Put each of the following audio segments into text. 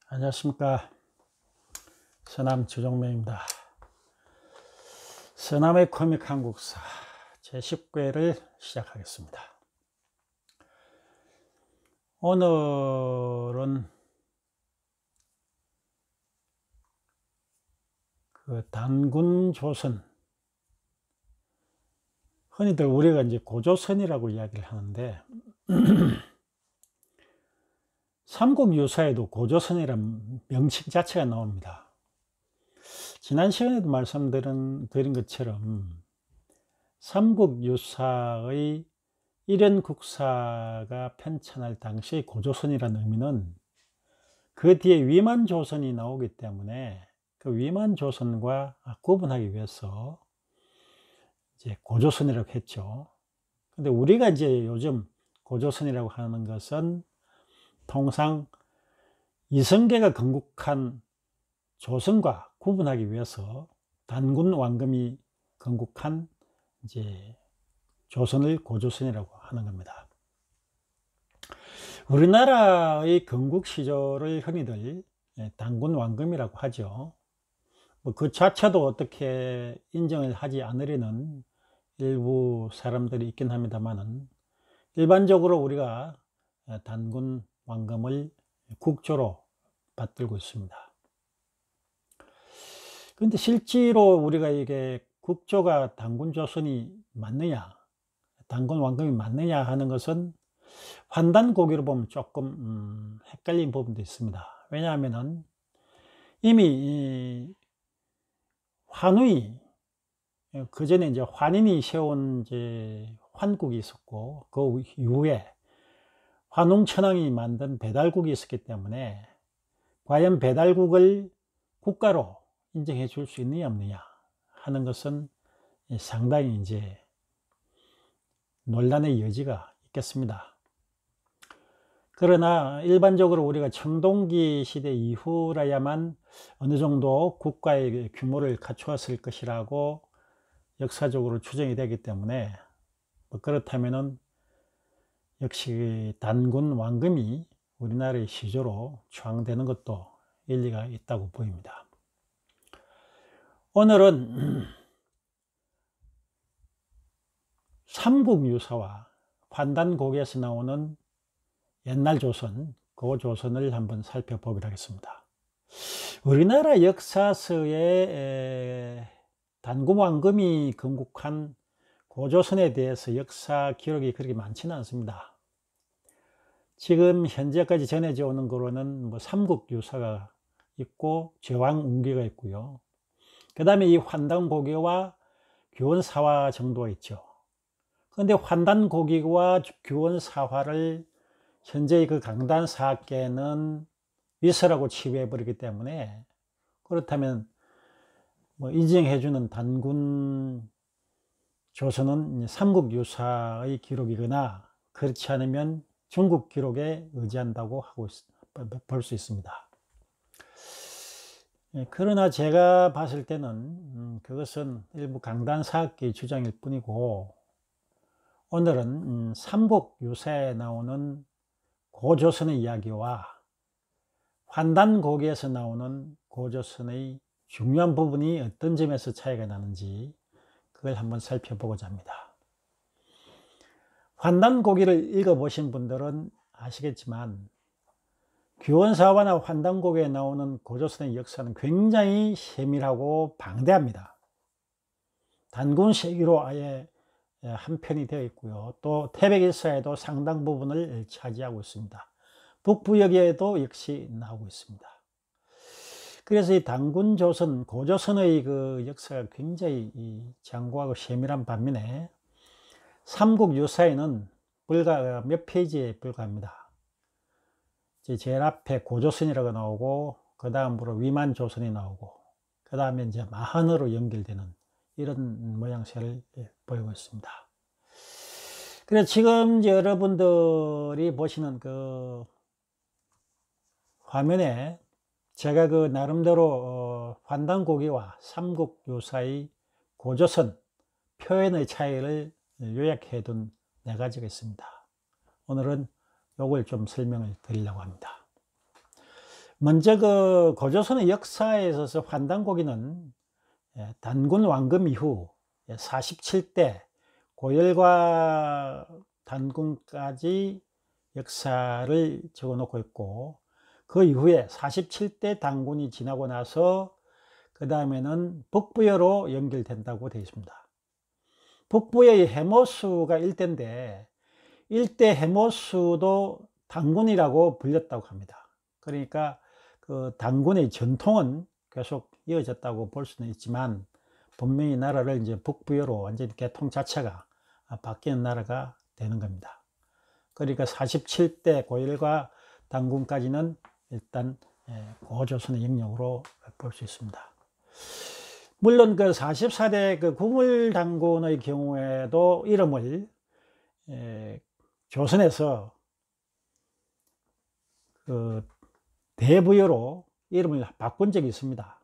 안녕하십니까. 서남 주종명입니다. 서남의 코믹 한국사 제19회를 시작하겠습니다. 오늘은 단군조선, 흔히들 우리가 이제 고조선이라고 이야기를 하는데 삼국유사에도 고조선이라는 명칭 자체가 나옵니다. 지난 시간에도 말씀드린 것처럼 삼국유사의 일연국사가 편찬할 당시 고조선이라는 의미는 그 뒤에 위만조선이 나오기 때문에 그 위만조선과 구분하기 위해서 이제 고조선이라고 했죠. 근데 우리가 이제 요즘 고조선이라고 하는 것은 통상 이성계가 건국한 조선과 구분하기 위해서 단군 왕금이 건국한 이제 조선을 고조선이라고 하는 겁니다. 우리나라의 건국 시절을 흔히들 단군 왕금이라고 하죠. 그 자체도 어떻게 인정을 하지 않으려는 일부 사람들이 있긴 합니다만은 일반적으로 우리가 단군 왕금을 국조로 받들고 있습니다. 그런데 실제로 우리가 이게 국조가 단군 조선이 맞느냐, 단군 왕금이 맞느냐 하는 것은 환단고기로 보면 조금 헷갈린 부분도 있습니다. 왜냐하면은 이미 환우이, 그 전에 이제 환인이 세운 이제 환국이 있었고, 그 이후에 환웅천왕이 만든 배달국이 있었기 때문에 과연 배달국을 국가로 인정해 줄 수 있느냐 없느냐 하는 것은 상당히 이제 논란의 여지가 있겠습니다. 그러나 일반적으로 우리가 청동기 시대 이후라야만 어느 정도 국가의 규모를 갖추었을 것이라고 역사적으로 추정이 되기 때문에 그렇다면은 역시 단군 왕금이 우리나라의 시조로 추앙되는 것도 일리가 있다고 보입니다. 오늘은 삼국유사와 환단고기에서 나오는 옛날 조선, 그 조선을 한번 살펴보기로 하겠습니다. 우리나라 역사서에 단군 왕금이 건국한 고조선에 대해서 역사 기록이 그렇게 많지는 않습니다. 지금 현재까지 전해져 오는 거로는 삼국유사가 있고 제왕운기가 있고요. 그 다음에 이 환단고기와 규원사화 정도가 있죠. 그런데 환단고기와 규원사화를 현재의 그 강단사학계는 미서라고 치부해 버리기 때문에, 그렇다면 인정해주는 단군 조선은 삼국유사의 기록이거나 그렇지 않으면 중국 기록에 의지한다고 볼 수 있습니다. 그러나 제가 봤을 때는 그것은 일부 강단사학계의 주장일 뿐이고, 오늘은 삼국유사에 나오는 고조선의 이야기와 환단고기에서 나오는 고조선의 중요한 부분이 어떤 점에서 차이가 나는지 그걸 한번 살펴보고자 합니다. 환단고기를 읽어보신 분들은 아시겠지만 규원사화나 환단고기에 나오는 고조선의 역사는 굉장히 세밀하고 방대합니다. 단군 세기로 아예 한 편이 되어 있고요. 또 태백일사에도 상당 부분을 차지하고 있습니다. 북부역에도 역시 나오고 있습니다. 그래서 이 단군 조선, 고조선의 그 역사가 굉장히 장구하고 세밀한 반면에 삼국유사에는 불과 몇 페이지에 불과합니다. 제일 앞에 고조선이라고 나오고, 그 다음으로 위만조선이 나오고, 그 다음에 이제 마한으로 연결되는 이런 모양새를 보이고 있습니다. 그래서 지금 이제 여러분들이 보시는 그 화면에 제가 그 나름대로 환단고기와 삼국유사의 고조선 표현의 차이를 요약해 둔 네 가지가 있습니다. 오늘은 요걸 좀 설명을 드리려고 합니다. 먼저 그 고조선의 역사에 있어서 환단고기는 단군 왕금 이후 47대 고열과 단군까지 역사를 적어 놓고 있고, 그 이후에 47대 단군이 지나고 나서 그 다음에는 북부여로 연결된다고 되어 있습니다. 북부의 해모수가 일대인데, 일대 해모수도 단군이라고 불렸다고 합니다. 그러니까 그 단군의 전통은 계속 이어졌다고 볼 수는 있지만, 분명히 나라를 이제 북부여로 완전히 계통 자체가 바뀌는 나라가 되는 겁니다. 그러니까 47대 고열과 단군까지는 일단 고조선의 영역으로 볼 수 있습니다. 물론 그 44대 그 구물단군의 경우에도 이름을 조선에서 그 대부여로 이름을 바꾼 적이 있습니다.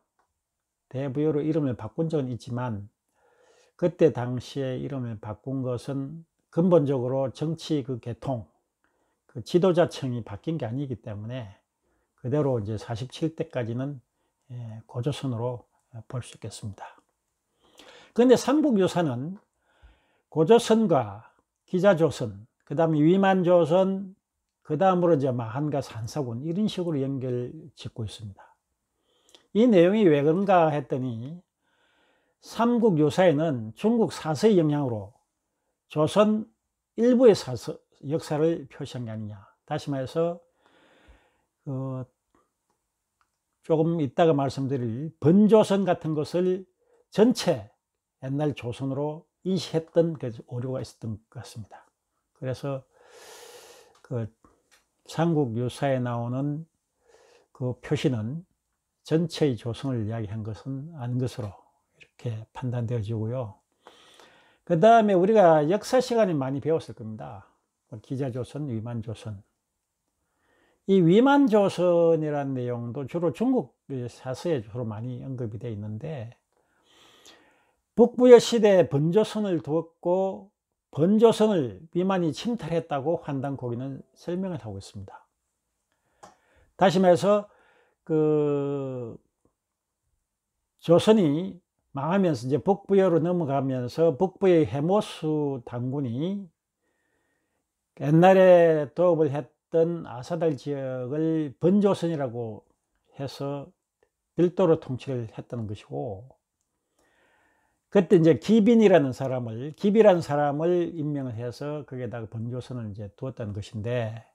대부여로 이름을 바꾼 적은 있지만, 그때 당시에 이름을 바꾼 것은 근본적으로 정치 그 계통, 그 지도자층이 바뀐 게 아니기 때문에 그대로 이제 47대까지는 고조선으로 볼 수 있겠습니다. 그런데 삼국유사는 고조선과 기자조선, 그 다음에 위만조선, 그 다음으로 이제 마한과 산사군, 이런 식으로 연결 짓고 있습니다. 이 내용이 왜 그런가 했더니, 삼국유사에는 중국 사서의 영향으로 조선 일부의 사서, 역사를 표시한 게 아니냐. 다시 말해서 조금 이따가 말씀드릴 번조선 같은 것을 전체 옛날 조선으로 인식했던 그 오류가 있었던 것 같습니다. 그래서 그 삼국유사에 나오는 그 표시는 전체의 조선을 이야기한 것은 아닌 것으로 이렇게 판단되어지고요. 그 다음에 우리가 역사 시간에 많이 배웠을 겁니다. 기자조선, 위만조선. 이 위만조선이라는 내용도 주로 중국 사서에 주로 많이 언급이 되어 있는데, 북부여 시대에 번조선을 두었고 번조선을 위만이 침탈했다고 환단고기는 설명을 하고 있습니다. 다시 말해서 그 조선이 망하면서 이제 북부여로 넘어가면서 북부의 해모수 단군이 옛날에 도읍을 했던 아사달 지역을 번조선이라고 해서 별도로 통치를 했던 것이고, 그때 이제 기빈이라는 사람을 임명을 해서 거기에다가 번조선을 이제 두었다는 것인데,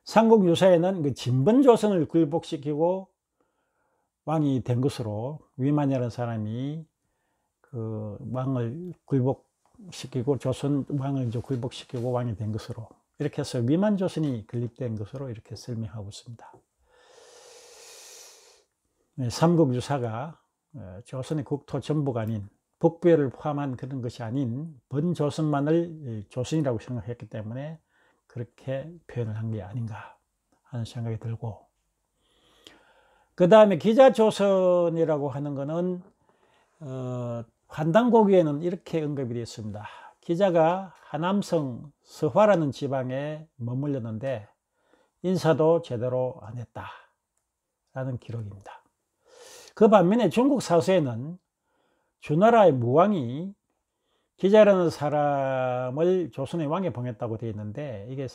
삼국유사에는 그 진번조선을 굴복시키고 왕이 된 것으로, 위만이라는 사람이 그 왕을 굴복시키고 조선 왕을 이제 굴복시키고 왕이 된 것으로, 이렇게 해서 위만조선이 건립된 것으로 이렇게 설명하고 있습니다. 삼국유사가 조선의 국토 전부가 아닌, 북부여를 포함한 그런 것이 아닌 번조선만을 조선이라고 생각했기 때문에 그렇게 표현을 한 게 아닌가 하는 생각이 들고, 그 다음에 기자조선이라고 하는 것은 환단고기에는 이렇게 언급이 되어 있습니다. 기자가 하남성 서화라는 지방에 머물렀는데 인사도 제대로 안 했다 라는 기록입니다. 그 반면에 중국 사서에는 주나라의 무왕이 기자라는 사람을 조선의 왕에 봉했다고 되어 있는데, 이게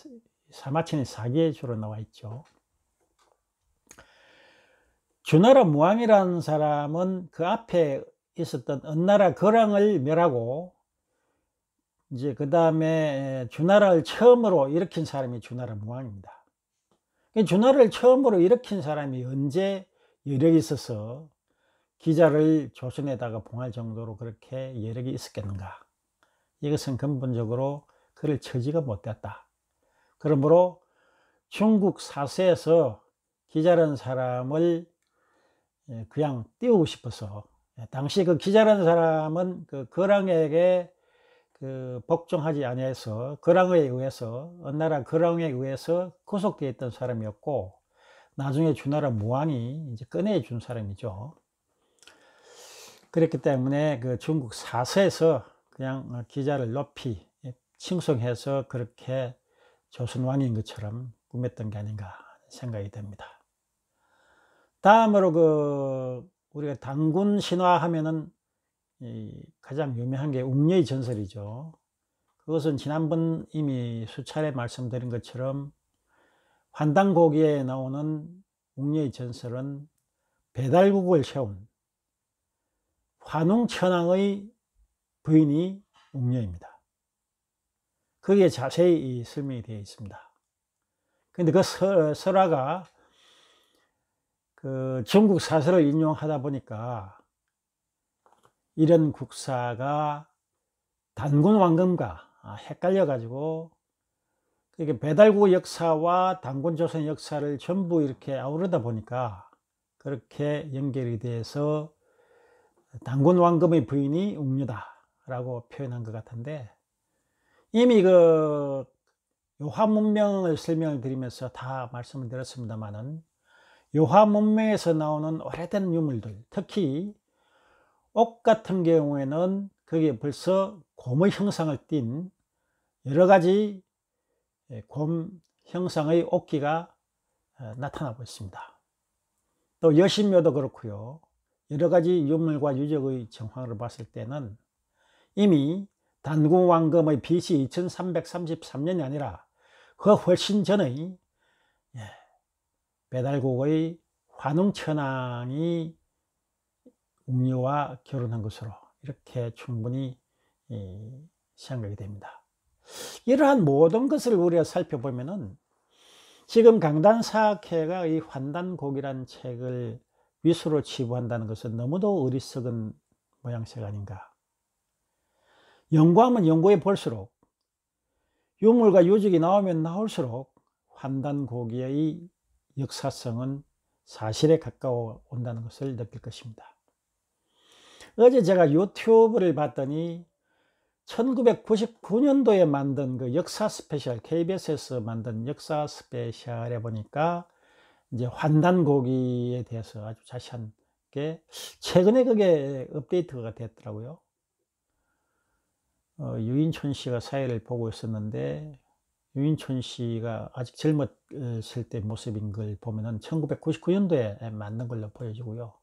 사마천의 사기에 주로 나와 있죠. 주나라 무왕이라는 사람은 그 앞에 있었던 은나라 거랑을 멸하고, 이제 그 다음에 주나라를 처음으로 일으킨 사람이 주나라 무왕입니다. 주나라를 처음으로 일으킨 사람이 언제 여력이 있어서 기자를 조선에다가 봉할 정도로 그렇게 여력이 있었겠는가? 이것은 근본적으로 그를 처지가 못됐다. 그러므로 중국 사서에서 기자라는 사람을 그냥 띄우고 싶어서, 당시 그 기자라는 사람은 그 거랑에게 그 복종하지 아니해서 거랑에 의해서, 은나라 거랑에 의해서 구속되어 있던 사람이었고, 나중에 주나라 무왕이 이제 꺼내 준 사람이죠. 그렇기 때문에 그 중국 사서에서 그냥 기자를 높이 칭송해서 그렇게 조선 왕인 것처럼 꾸몄던 게 아닌가 생각이 됩니다. 다음으로 우리가 단군 신화 하면은 가장 유명한 게 웅녀의 전설이죠. 그것은 지난번 이미 수차례 말씀드린 것처럼 환단고기에 나오는 웅녀의 전설은 배달국을 세운 환웅천왕의 부인이 웅녀입니다. 거기에 자세히 설명이 되어 있습니다. 근데 그 설화가 중국 사설을 인용하다 보니까 이런 국사가 단군 왕금과 헷갈려 가지고 그게 배달국 역사와 단군 조선 역사를 전부 이렇게 아우르다 보니까 그렇게 연결이 돼서 단군 왕금의 부인이 웅녀다라고 표현한 것 같은데, 이미 요하 문명을 설명을 드리면서 다 말씀을 드렸습니다만은, 요하 문명에서 나오는 오래된 유물들, 특히 옥 같은 경우에는 거기에 벌써 곰의 형상을 띤 여러 가지 곰 형상의 옥기가 나타나고 있습니다. 또 여신묘도 그렇고요. 여러 가지 유물과 유적의 정황을 봤을 때는 이미 단군 왕금의 BC 2333년이 아니라 그 훨씬 전의 배달국의 환웅천왕이 웅녀와 결혼한 것으로 이렇게 충분히 생각이 됩니다. 이러한 모든 것을 우리가 살펴보면은 지금 강단사학회가 이 환단곡이라는 책을 위수로 치부한다는 것은 너무도 어리석은 모양새가 아닌가. 연구하면 연구해 볼수록, 유물과 유적이 나오면 나올수록 환단고기의 역사성은 사실에 가까워 온다는 것을 느낄 것입니다. 어제 제가 유튜브를 봤더니 1999년도에 만든 그 역사 스페셜, KBS에서 만든 역사 스페셜에 보니까 이제 환단고기에 대해서 아주 자세하게 최근에 그게 업데이트가 됐더라고요. 유인촌 씨가 사회를 보고 있었는데, 유인촌 씨가 아직 젊었을 때 모습인 걸 보면은 1999년도에 만든 걸로 보여지고요.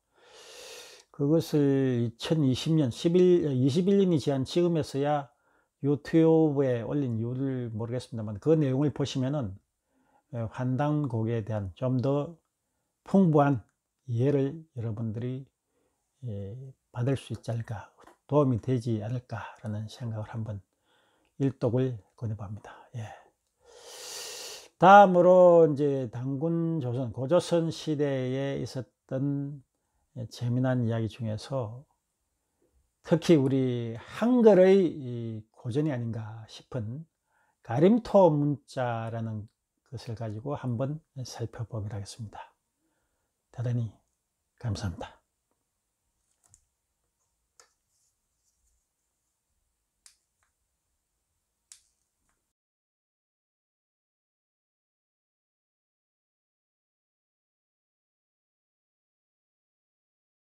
그것을 2020년 21년이 지난 지금에서야 유튜브에 올린 이유를 모르겠습니다만, 그 내용을 보시면은 환단곡에 대한 좀 더 풍부한 이해를 여러분들이 받을 수 있지 않을까, 도움이 되지 않을까라는 생각을 한번 일독을 권해봅니다. 다음으로 이제 단군 조선, 고조선 시대에 있었던 재미난 이야기 중에서 특히 우리 한글의 고전이 아닌가 싶은 가림토 문자라는 것을 가지고 한번 살펴보기로 하겠습니다. 대단히 감사합니다.